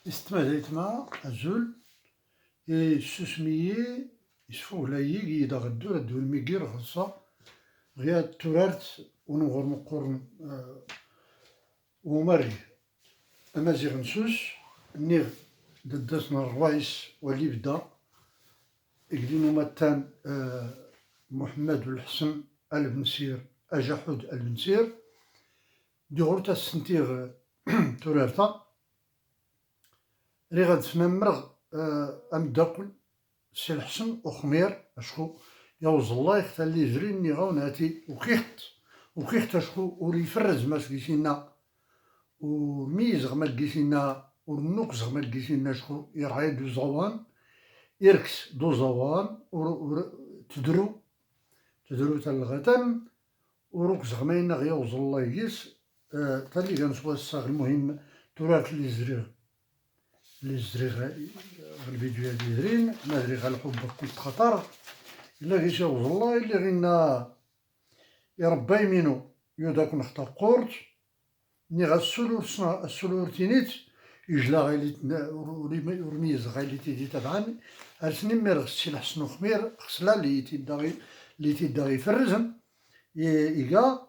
استمديت مع الزول سوسميي يسفوه لايق يدا غدو الميكير غصة غيا تورارت ونغور مقورن ومري أمازيغ نسوس نيغ دداسنا الرئيس واللي بدا إقدينو متان محمد الحسن البنسير أجحود البنسير دي غورتا السنتيغ تورارتا ري غاد فنمرغ أمداكل سي الحسن وخمير أشكو يوز الله يختار لي جرين ني غاوناتي وكيخت أشكو وريفرز ماس كيسينا وميز غما كيسينا ورنوكس غما كيسينا شكو يرعي دو زوان يركس دو زوان تدرو تالغتان وروكس غماينا غيوز الله يجيس تالي كنسوا الصاغ المهم تورات لي زريغ الفيديو هادي زرين ما دري غا الحب كل خطر إلا كيشاوز الله إلا غينا يا ربا يمينو يوداك نخطا قورت ني غا السلور تينيت يجلا غايليت ورميز غايليت دي تبعا أرسني مير غسي الحسن خمير خسلا اللي تيداغي فرزن إيكا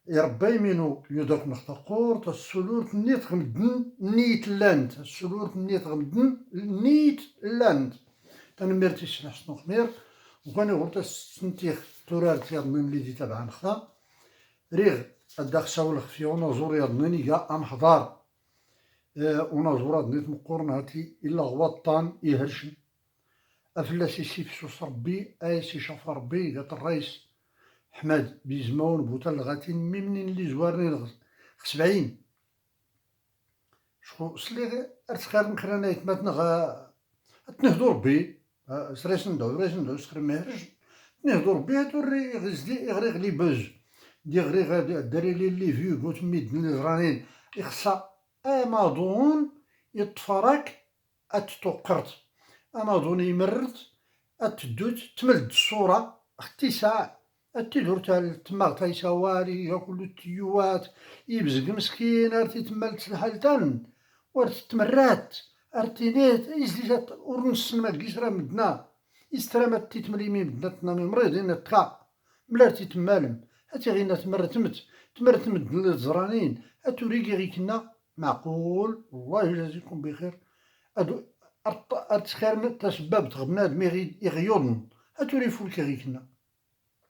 يا ربا يمينو يوداك نخطا قورت السلور نيت غمدن نيت لاند السلور نيت غمدن نيت لاند تنميرتي سي الحسن خمير وكان غورتا سنتيخ تورار تيضنن لي دي تبعا نخطا ريغ أداخ ساولخ في ونازور يضنن إيكا أمحضار ونازور أدنيت مقورن هاتي إلا غوطان يهرشن أفلاسي سيفسوس ربي سي شاف ربي قالت الرئيس حماد بيزمون بوتلغاتين ميمنين اللي زوارنين خ70 شكون سلي ارتخار نخرانا يتماتنا تنهدو ربي ريسندو سخر ماهرج تنهدو ربي هاتو غزدي إغريغ لي بوز دي غريغ داري لي فيو قوت ميدن لي زرانين يخصا أمازون يتفرك أتتوقرت أمازون يمرت أتدوت تملد الصورة اختي ساعة أتدور تما تايساوالي ياكلو التيوات يبزق مسكين أرتي تمالت الحالتان ورت تمرات أرتينيت إزليجات ورنس ما كيسرا مدنا يسترامات تيتمليمي مدنا تنامي مريضين نتقا ملارتي تمالم هاتي غينا تمرتمت مدن الزرانين أتوريكي غيكنا معقول الله يجازيكم بخير أدو أتخير تسببت بنادم يغيضن أتوري فولكي غيكنا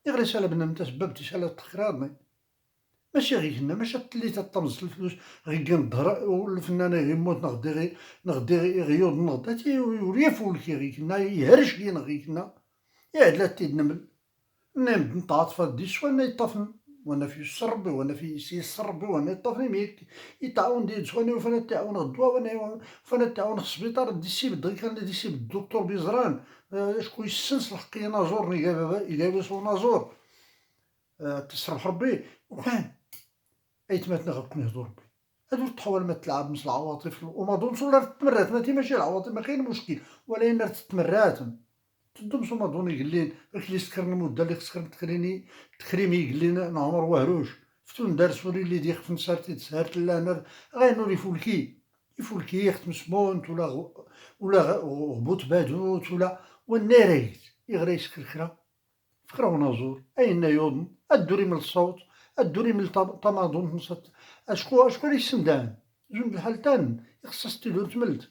يغري سالا بنادم تسببت سالا تخرارني ماشي غيكنا ماشي تلي تطمز الفلوس غي كنظهر والفنانة يموت نغدي يغيض نغد هاتي يوري فولكي غيكنا يهرش كينا غيكنا يعدلا تيدنمل نمد نتعاطف دي وانا يطفن وانا في السرب وانا في سي السرب وانا يطفن ميك يتعاون دي سواني وفانا تعاون الدواء وانا فانا تعاون السبيطار دي سي بدغي كان دي سي الدكتور بيزران شكون يسنس الحقيقة نازورني يجابس ونازور تسرح ربي وكان ايتماتنا غنكون يهضر ربي هادو تحول ما تلعب مثل العواطف وما ظنش ولا تتمرات ماشي العواطف ما كاين مشكل ولكن تتمرات تدوم ما دوني قلين اللي سكرنا مده اللي سكرنا تكريمي قلينا نعمر وهروش فتون دارس ولي اللي ديخ في نسارتي تسهرت لا غينور يفولكي يختم سمونت ولا غبوط بادوت ولا والناريت يغري يسكر كرا فكرة ونازور أين يوضن الدوري من الصوت الدوري من التماضون نصت أشكو اللي يسندان زون الحالتان يخصص تدور تملت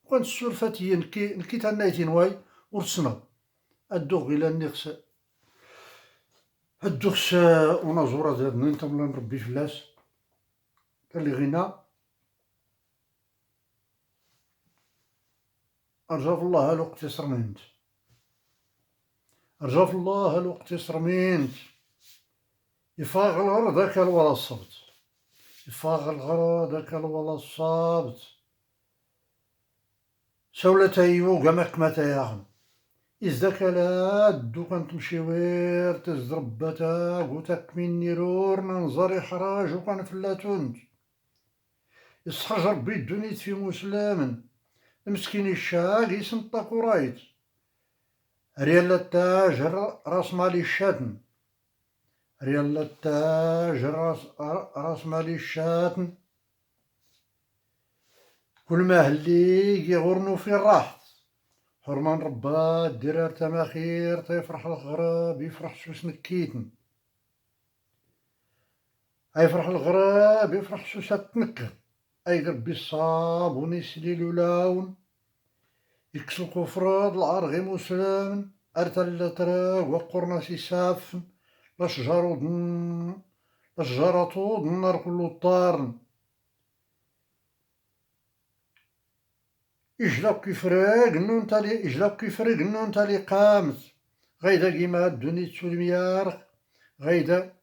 وكان السورفات هي نكي تنايتين واي ورسنا الدوغ إلى النقص الدوغس ونازورة زاد ننتم نربي فلاس كان لي غنى أرجاف الله الوقت يسرمنت أرجاف الله الوقت يسرمنت يفاغ الغرض ذاك الولا الصبت يفاغ الغرض ذاك الولا الصابت سولة أيوغ مكمة ياهم إزداك لا دو كان تمشيوير تزربتا قوتك من نيرور ننظر إحراج وكان فلاتونت يصحج ربي الدنيت في مسلم المسكين الشاق يسنطق ورايت ريال التاج راس مالي الشاتن ريال التاج راس مالي الشاتن كل ما هلي يغورنو في راحت حرمان ربا دير تما خير تيفرح الغراب يفرح سوس نكيتن يفرح الغراب يفرح سوس تنكر اي ربي الصاب ونسلي لون يكسو كفراد العرغي مسلم ارتل تراق وقرنا سافن لاشجارو دن لاشجاراتو النار كلو طارن إجلاك كيفرق نون تالي إجلاك كيفرق نون تالي قامت غيدا كيما الدنيا تسولميارخ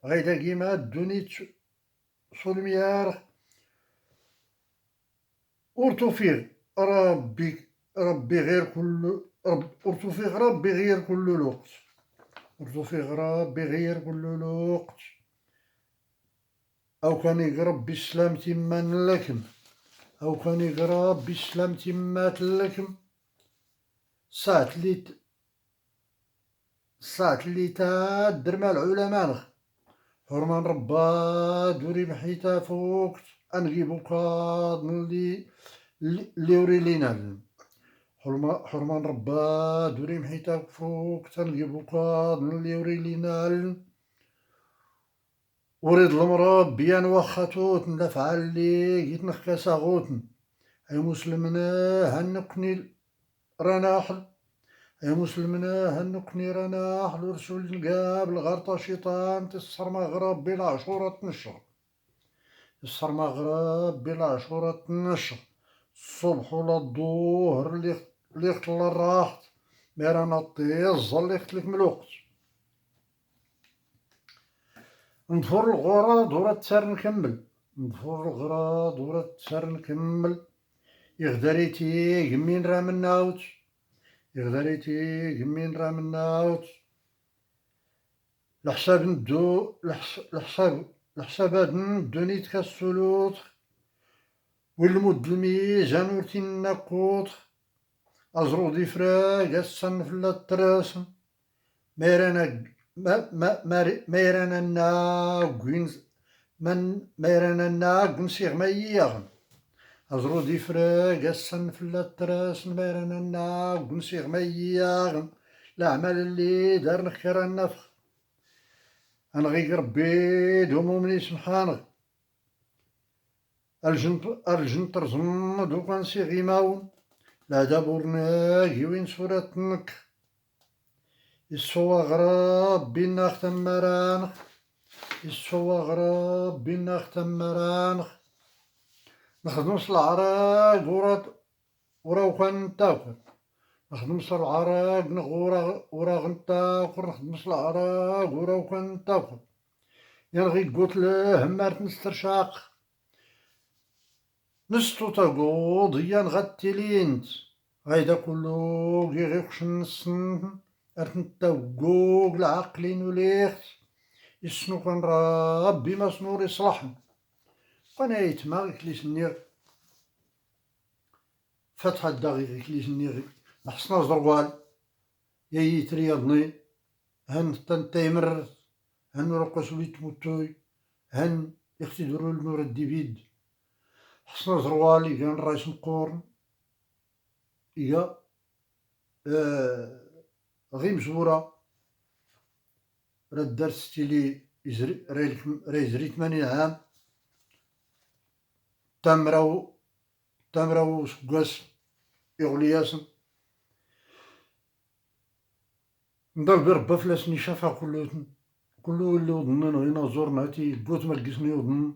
غيدا كيما الدنيا تسولميارخ ورتوفيغ ربي غير كل ورتوفيغ ربي غير كل الوقت ورتوفيغ ربي غير كل الوقت أو كان يقرب بالسلام تمان لكم أو كان يقرب بالسلام تمات لكم ساعة اللي تادر مع العلماء حرمان ربا دوري بحيتا فوقت أنجيبو قاد اللي وري لينا حرمان ربا دوري بحيتا فوقت أنجيبو قاد اللي وري لينا وريد المراب بيان وخاتوت ندفع اللي يتنخكا ساغوتن أي مسلمنا هنقني رناحل يا مسلمنا هنقني رناحل ورسول نقابل غرطة شيطان تسر مغرب بلا عشورة نشر تسر مغرب بلا عشورة نشر الصبح ولا الظهر اللي يختل الراحت ميرانا الطيز اللي يختلك من الوقت نضفر الغرا دورة تسار نكمل نضفر الغرا دورة تسار نكمل يغدريتي قمين راه من ناوت يغدريتي قمين راه من ناوت الحساب ندو الحسابات ندوني تكسلوت والمد الميزان ورتي نقوط أزرو دي فراق السن في التراسم ميرانا ميرانا ناقوين من ميرانا ناقوين سيغ مياغن أزرو دي فراق السن في التراسم ميرانا ناقوين سيغ مياغن الأعمال اللي دار نخير النفخ أنا غير ربي دومومني سبحانك الجن ترزم دوكان سي غيماون لا دابورناكي وين صورتنك يسوا غراب بينا ختم مرانخ يسوا غراب بينا ختم مرانخ نخدمش العراق ورا كان تاكل نخدمش العراق ورا غنتاكل نخدمش العراق ورا كان تاكل يعني غير قلت له همارت نسترشاق نستو تاقود هي نغتلينت هايدا كلو غيغيقش نسن ارتنتاقوق العقلين وليخت يسنو كان ربي ما سنور يصلحن وانا يتما غيكليس النير فتحة الداغي غيكليس النير نحسنا زروال يا يتريضني هن تنتيمر هن رقص ولي تموتوي هن يختدروا النور الديفيد حسنا زروالي كان رايس نقورن إيا غير مزورة راه دار ستيلي راه يزري 80 عام تامراو سكواس يغلياسن نضرب ربا فلاسني شافها كلو اللي وضنن غينا زورنا تي قوت مرقسني وضن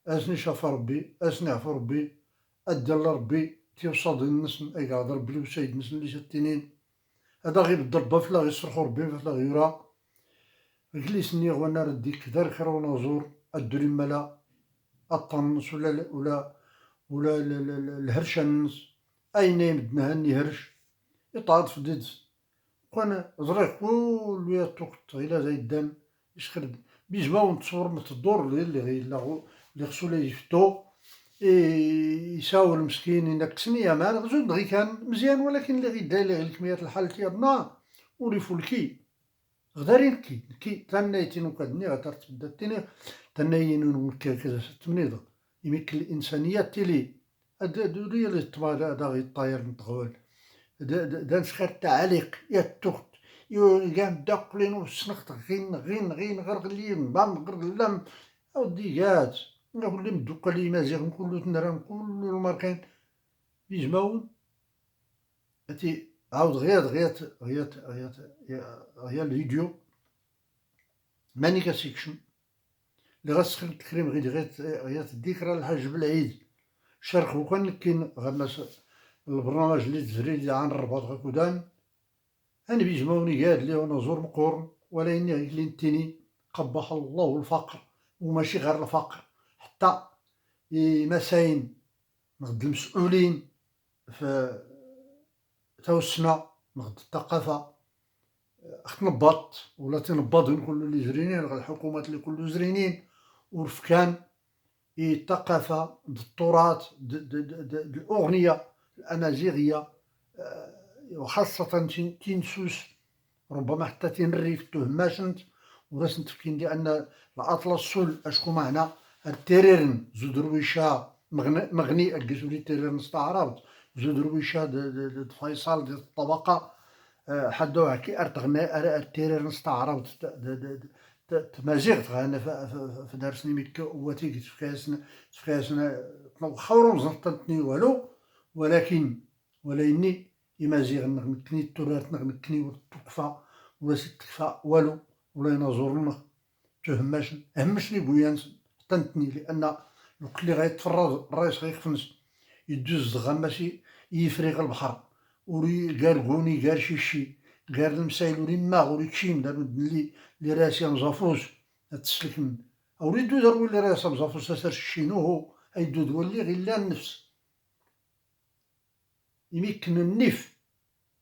اسني شاف ربي اسني عفو ربي ادى ربي تيوصل النسن اي قاعد ربي وسيد نسن اللي ستينين هذا غير الضربة فلا غير يصرخو ربي فلا غيرا جليسني غوانا رديك دار خير ونزور الدري ملا الطنس ولا الهرشة النس اي نايم دنهاني هرش يطعد في ديدس وانا زريق كل ويا توقت غيلا زي الدم يسخرد بيجماو نتصور متدور اللي خصو لا يفتو يساو المسكين ينقسني يا مان زود غي كان مزيان ولكن اللي غيدير ليه الكميات الحال تيضنا وريفو الكي غداري نكي تنايتين وكدني غترتبدا تنايين ونكا كذا تمنيضة يمكن الإنسانية تيلي دوري اللي طبا دا غي الطاير نطغول دا نسخر تعليق يا التخت يو قام داقلين وسنخت غين غرغليم بام غرغلام اودي قات نقول لهم دوكا لي مازيغ نقولو تنرا نقولو الماركين بيجمعون أتي عاود غيات الفيديو ماني كاسيكشن اللي غاسخر تكريم غيات الذكرى الحاج بالعيد شرخ وكان كاين غمس البرنامج اللي تزري عن الرباط غاكودان أنا بيجمعوني قال لي وانا زور مقورن ولا إني غير نتيني قبح الله الفقر وماشي غير الفقر حتى مساين نغد المسؤولين في توسنا نغد الثقافة تنبط ولا تنبض كل اللي زرينين الحكومات اللي كلو زرينين ورفكان الثقافة التراث الأغنية الأمازيغية وخاصة تنسوس ربما حتى تنريف تهماشنت وراس نتفكين لأن الأطلس السول أشكو معنا التيريرن زود رويشة مغني أكسولي التيريرن استعرض زود رويشة فيصل ديال الطبقة حدوها كي أرتغنا التيريرن استعرض تمازيغ تغانا في دارسني ميكا واتيك تفكاسنا خورو مزنطنتني والو ولكن ولا إني يمازيغ نغمكني التراث نغمكني والتكفى ولا تكفى والو ولا ينظرنا همش لي بويانس تنتني لأن اللي غيتفرض الرئيس غيخفنس يدوز غماشي يفريغ البحر وري قارقوني قار شيشي قار المسايل وري ماغ وري تشيم دار لي راسي مزافوس تسلكن او ريدو دارو لي راسي مزافوس تسر شينوهو ايدو دولي غير لا النفس يمكن النف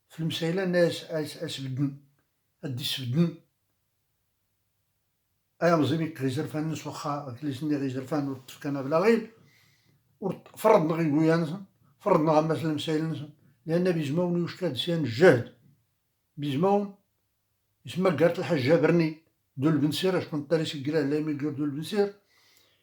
في المسايلة الناس اسبدن ادي سبدن ايا مزيميك غيزرفان نس واخا كليسني غيزرفان وتفكنا بلا غير فرضنا غي ويانسا فرضنا غماس المسايل نسا لأن بيجمعوني وش كاد سيان الجهد بيجمعون يسمى قارت الحاج جابرني دول بنسير اش كنت تاريسي قراه لا يميقر دول بنسير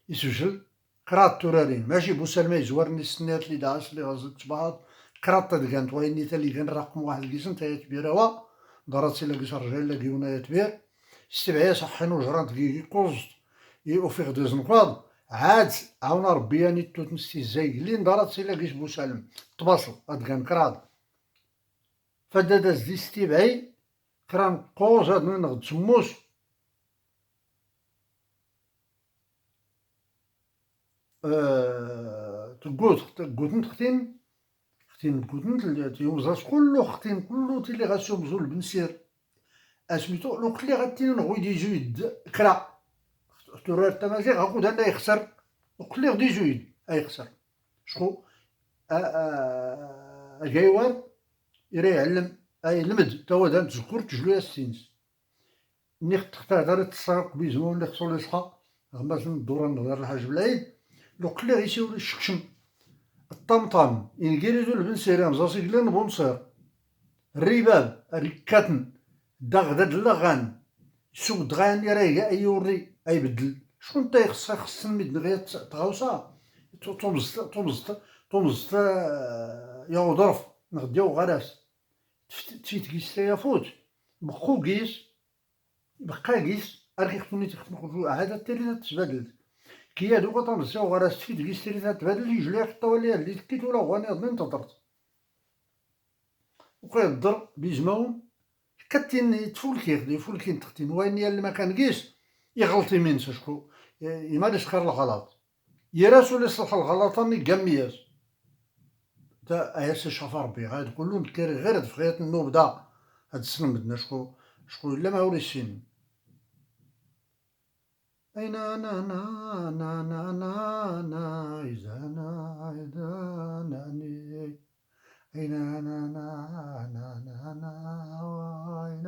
يسجل قرات تورارين ماشي بوسلمى يزورني السنات اللي داعش اللي غازت تبعض قرات تدقانت ويني تالي كان رقم واحد كيسن تايا تبيروا دارت لا كيس رجال لا كيونا تبير استبعيا صحين وجرانت كي قوزت يوفيق دوزنقاض عاد عاونا ربي يعني توتنستي الزايقلين دارت سيلا كيس بوسلم تباصل أدقان كراد فدادا زدي استبعي كران قوز هاد نغد سموس تقوتن تقوتن يوم زاس كلو ختين كلو تيلي غاسيوم زول بنسير اسميتو لوقت لي غاتين نغوي دي جويد كرا تورار التمازيغ غاكود انا يخسر وقت لي غدي جويد يخسر شكون جايوان يري يعلم يلمد توا دا تذكر تجلو السينس ني تختار دار تسرق بيزمون اللي خصو يصحى غماس الدوران نهار الحاج بالعيد لوقت لي غيسيو الشكشم الطمطم ينقيريزو البنسيرام زاسي قلان بونصير الرباب الركاتن دغدا دلاغان سوق دغان يرايا اي يوري اي بدل شكون تا خص الميد غير تغاوسا طمزت يا ظرف نغديو غراس تفيت كيس يافوت بقو كيس بقى كيس اركي خصني تخدمو عاد التيريزات تبدلت كي هادوك طمزيو غراس تفيت كيس تيريزات تبدل يجلي حتى ولي اللي تكيت ولا غاني ظن تضرت وكيضر بيجمعون كتين يفولكين تختين وين يا اللي ما كان كيس يغلطي من شكو يمارس خير الغلط يراسو لي صلح الغلط راني كامياس تا اياس شاف ربي غاد كلهم كيري غير دفغيت النوبدا هاد السنة بدنا شكون الا ما وريسين اين انا نا اذا ناني اين انا اين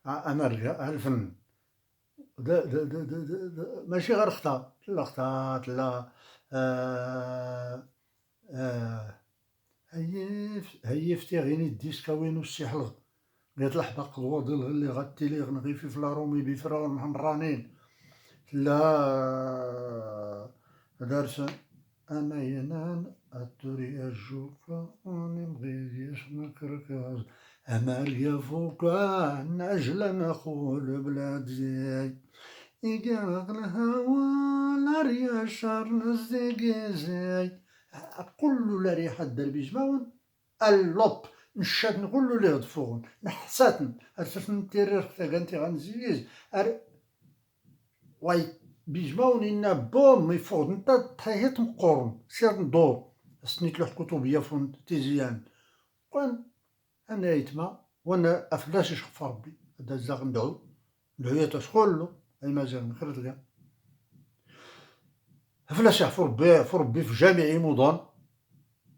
انا انا الفن ماشي غير خطا لا خطات لا هيفتي غيني الديسكا وينو السحلغ قالت الحبق ضوض اللي غتي لي غنغي في فلارومي بفراغ محمرانين لا درس أنا ينام الدوري أرجوك ونبغي نشكرك أمال يفوك نجلا نقول بلاد زي يقرق الهوى لاريا شار نزيقي زي كل لا ريحة دربي جماون اللوب نشات نقول له ليه ضفوغن نحساتن أرسلت نتيرير ثقانتي غنزيز واي بيجمعوني إنا بوم يفوض نتا تحيط مقورن سير ندور سنيت لوح كتب يافون تيزيان وان أنا يتما وانا أفلاش يشخف ربي هدا الزاغ ندعو ندعو تشخولو أي مازال نخرج كاع أفلاش يحفر ربي في جميع مدن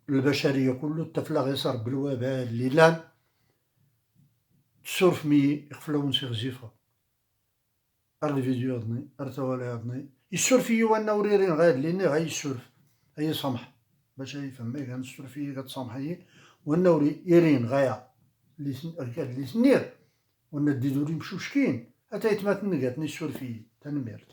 البشرية كله تفلا غيصار بالوباء الليلان تسورف مي يخفلون سيغ زيفا ار الفيديو هضني ار توالي هضني يسورفي وانا وريرين غاد ليني غا يسورف هي سمح باش يفهم ما كان السورفي كتسامحي وانا وري يرين غايا اللي سنير وانا ديدوري مشوشكين حتى يتمات نقاتني السورفي تنميرت